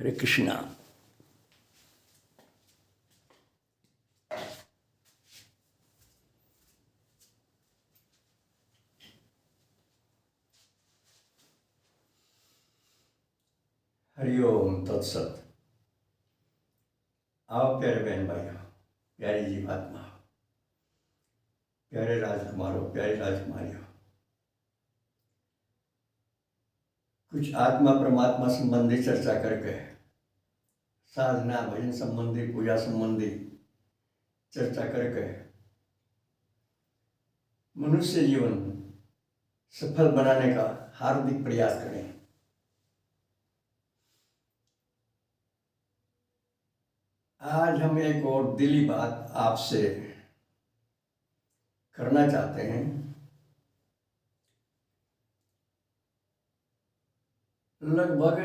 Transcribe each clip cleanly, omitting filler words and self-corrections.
हरे कृष्णा। हरिओम तत्सत। आओ प्यारे बहन भाइयों, प्यारी जीवात्मा, प्यारे राजकुमारों, प्यारी राजकुमारियों, कुछ आत्मा परमात्मा संबंधी चर्चा करके, साधना भजन संबंधी, पूजा संबंधी चर्चा करके मनुष्य जीवन सफल बनाने का हार्दिक प्रयास करें। आज हम एक और दिली बात आपसे करना चाहते हैं। लगभग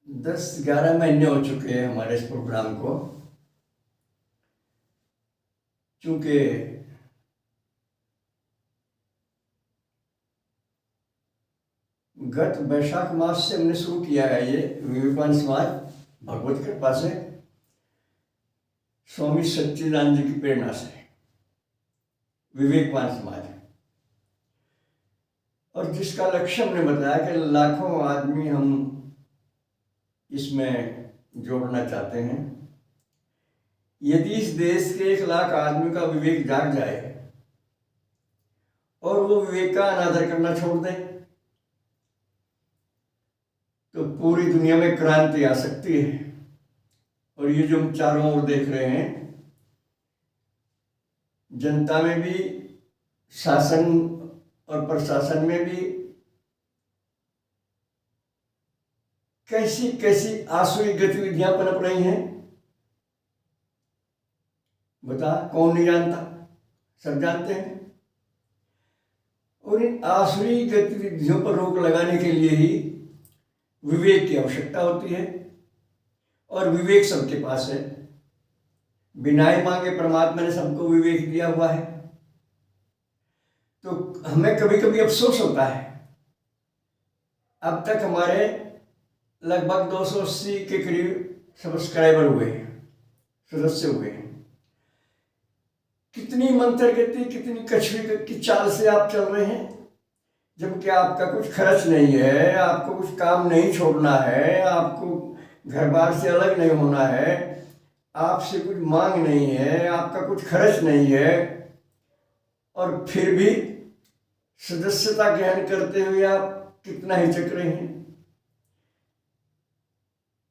10-11 महीने हो चुके हैं हमारे इस प्रोग्राम को, क्योंकि गत वैशाख मास से हमने शुरू किया है ये विवेकानंद समाज, भगवत कृपा से, स्वामी सच्चिदानंद जी की प्रेरणा से विवेकानंद समाज, और जिसका लक्ष्य हमने बताया कि लाखों आदमी हम इसमें जोड़ना चाहते हैं। यदि इस देश के 1 लाख आदमी का विवेक जाग जाए और वो विवेक का अनादर करना छोड़ दें, तो पूरी दुनिया में क्रांति आ सकती है। और ये जो हम चारों ओर देख रहे हैं, जनता में भी, शासन और प्रशासन में भी कैसी कैसी आसुरी गतिविधियां पनप रही हैं, बता कौन नहीं जानता, सब जानते हैं। और इन आसुरी गतिविधियों पर रोक लगाने के लिए ही विवेक की आवश्यकता होती है, और विवेक सबके पास है। बिना ही मांगे परमात्मा ने सबको विवेक दिया हुआ है। तो हमें कभी कभी अफसोस होता है, अब तक हमारे लगभग 280 के करीब सब्सक्राइबर हुए हैं, सदस्य हुए हैं। कितनी मंत्र गति, कितनी कछुई की चाल से आप चल रहे हैं, जबकि आपका कुछ खर्च नहीं है, आपको कुछ काम नहीं छोड़ना है, आपको घर बार से अलग नहीं होना है, आपसे कुछ मांग नहीं है, आपका कुछ खर्च नहीं है, और फिर भी सदस्यता ग्रहण करते हुए आप कितना हिचक रहे हैं।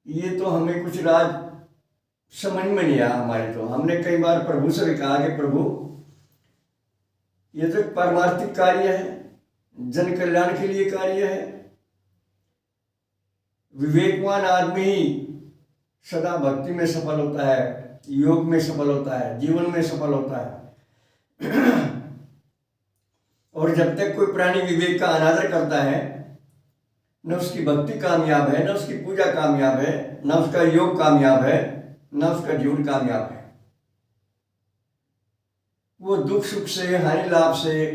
ये तो हमें कुछ राज समझ में नहीं आया हमारे। तो हमने कई बार प्रभु से भी कहा कि प्रभु, ये तो पारमार्थिक कार्य है, जन कल्याण के लिए कार्य है। विवेकवान आदमी ही सदा भक्ति में सफल होता है, योग में सफल होता है, जीवन में सफल होता है। और जब तक कोई प्राणी विवेक का अनादर करता है, न उसकी भक्ति कामयाब है, न उसकी पूजा कामयाब है, न उसका योग कामयाब है, न उसका जीवन कामयाब है। वो दुख सुख से, हानि लाभ से,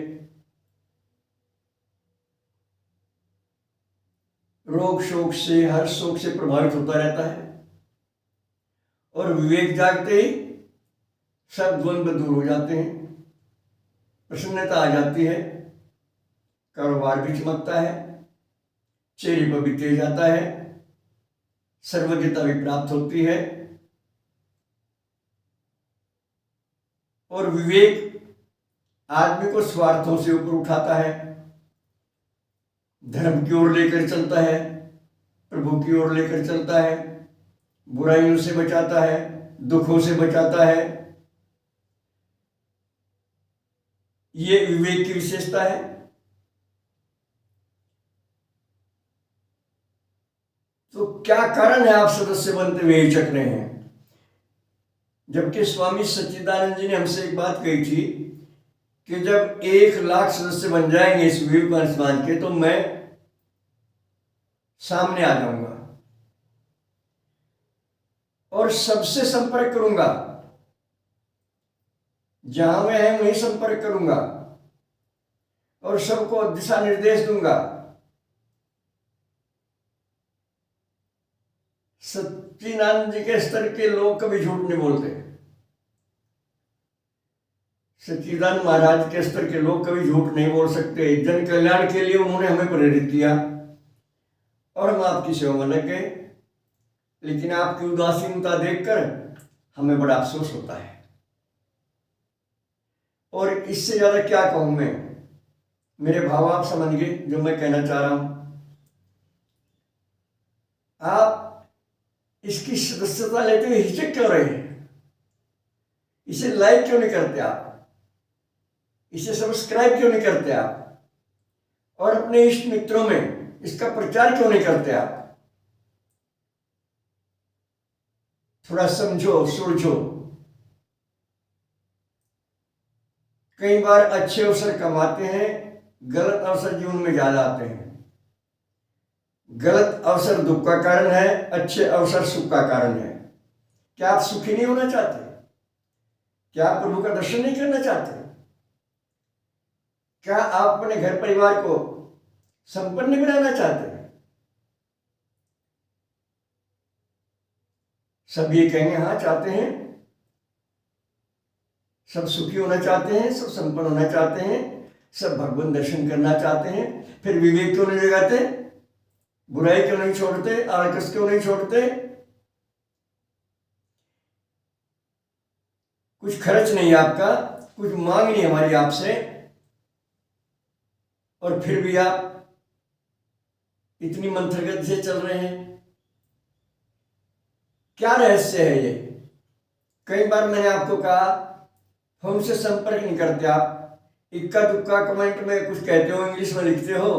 रोग शोक से, हर शोक से प्रभावित होता रहता है। और विवेक जागते ही सब द्वंद्व दूर हो जाते हैं, प्रसन्नता आ जाती है, कारोबार भी चमकता है, चेहरे पर भी तेज आता है, सर्वज्ञता भी प्राप्त होती है। और विवेक आदमी को स्वार्थों से ऊपर उठाता है, धर्म की ओर लेकर चलता है, प्रभु की ओर लेकर चलता है, बुराइयों से बचाता है, दुखों से बचाता है। ये विवेक की विशेषता है। तो क्या कारण है आप सदस्य बनते हुए हिचक रहे हैं? जबकि स्वामी सच्चिदानंद जी ने हमसे एक बात कही थी कि जब 1 लाख सदस्य बन जाएंगे इस विवेकानंद समाज के, तो मैं सामने आ जाऊंगा और सबसे संपर्क करूंगा, जहां मैं है वहीं संपर्क करूंगा, और सबको दिशा निर्देश दूंगा। सच्चिदानंद जी के स्तर के लोग कभी झूठ नहीं बोलते। सच्चिदानंद महाराज के स्तर के लोग कभी झूठ नहीं बोल सकते। जन कल्याण के लिए उन्होंने हमें प्रेरित किया और हम आपकी सेवा में लग गए। लेकिन आपकी उदासीनता देखकर हमें बड़ा अफसोस होता है। और इससे ज्यादा क्या कहूं मैं, मेरे भाव आप समझ गए जो मैं कहना चाह रहा हूं। आप इसकी सदस्यता लेते हुए हिचक क्यों रहे हैं? इसे लाइक क्यों नहीं करते आप? इसे सब्सक्राइब क्यों नहीं करते आप? और अपने इष्ट मित्रों में इसका प्रचार क्यों नहीं करते आप? थोड़ा समझो, सुलझो। कई बार अच्छे अवसर कमाते हैं, गलत अवसर जीवन में ज्यादा आते हैं। गलत अवसर दुख का कारण है, अच्छे अवसर सुख का कारण है। क्या आप सुखी नहीं होना चाहते? क्या आप प्रभु का दर्शन नहीं करना चाहते? क्या आप अपने घर परिवार को संपन्न नहीं बनाना चाहते? सब ये कहेंगे हाँ चाहते हैं, सब सुखी होना चाहते हैं, सब संपन्न होना चाहते हैं, सब भगवान दर्शन करना चाहते हैं। फिर विवेक क्यों नहीं जगाते? बुराई क्यों नहीं छोड़ते? आलकस क्यों नहीं छोड़ते? कुछ खर्च नहीं आपका, कुछ मांग नहीं हमारी आपसे, और फिर भी आप इतनी मंत्रगति से चल रहे हैं। क्या रहस्य है ये? कई बार मैंने आपको कहा हमसे संपर्क नहीं करते आप। इक्का दुक्का कमेंट में कुछ कहते हो, इंग्लिश में लिखते हो।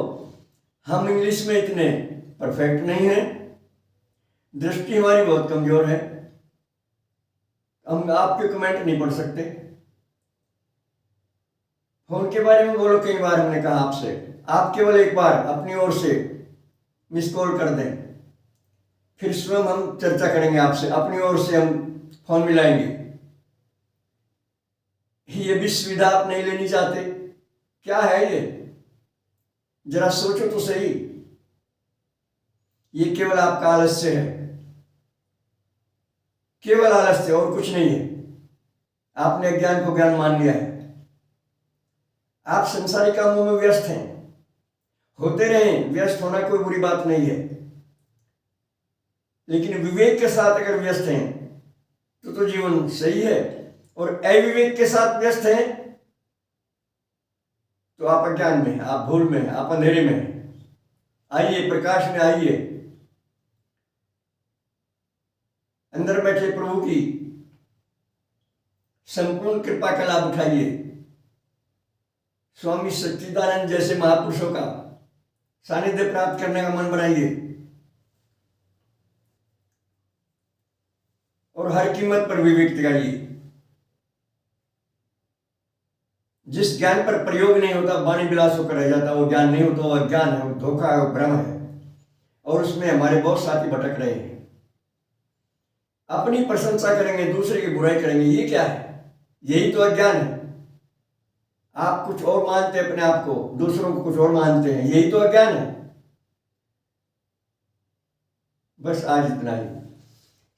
हम इंग्लिश में इतने परफेक्ट नहीं है, दृष्टि हमारी बहुत कमजोर है, हम आपके कमेंट नहीं पढ़ सकते। फोन के बारे में बोलो, कई बार हमने कहा आपसे, आप केवल एक बार अपनी ओर से मिस कॉल कर दें, फिर स्वयं हम चर्चा करेंगे आपसे, अपनी ओर से हम फोन मिलाएंगे। ये भी सुविधा आप नहीं लेनी चाहते? क्या है ये? जरा सोचो तो सही। ये केवल आपका आलस्य है, केवल आलस्य, और कुछ नहीं है। आपने अज्ञान को ज्ञान मान लिया है। आप संसारी कामों में व्यस्त हैं, होते रहें, व्यस्त होना कोई बुरी बात नहीं है। लेकिन विवेक के साथ अगर व्यस्त हैं तो जीवन सही है, और अविवेक के साथ व्यस्त हैं तो आप अज्ञान में, आप भूल में, आप अंधेरे में। आइए, प्रकाश में आइए, अंदर बैठे प्रभु की संपूर्ण कृपा का लाभ उठाइए। स्वामी सच्चिदानंद जैसे महापुरुषों का सानिध्य प्राप्त करने का मन बनाइए, और हर कीमत पर विवेक दिखाइए। जिस ज्ञान पर प्रयोग नहीं होता, वाणी विलास होकर रह जाता, वो ज्ञान नहीं होता, वो अज्ञान है, वो धोखा है, वो भ्रम है, और उसमें हमारे बहुत साथी भटक रहे हैं। अपनी प्रशंसा करेंगे, दूसरे की बुराई करेंगे, ये क्या है? यही तो अज्ञान है। आप कुछ और मानते हैं अपने आप को, दूसरों को कुछ और मानते हैं, यही तो अज्ञान है। बस आज इतना ही।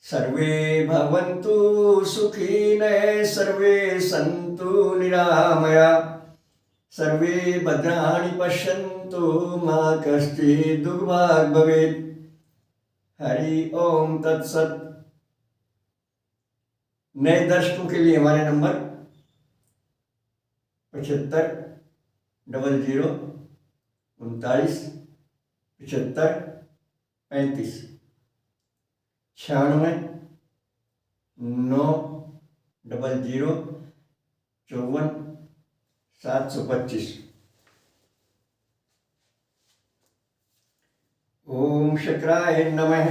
सर्वे भवन्तु सुखिनः, सर्वे सन्तु निरामया, सर्वे भद्राणि पश्यन्तु, मा कश्चित् दुर्भाग् भवेत्। हरि ओम तत्सत। नए दर्शकों के लिए हमारे नंबर 75 00 39 75 35, 96 9 00 54 725। ओम शक्राय नमः।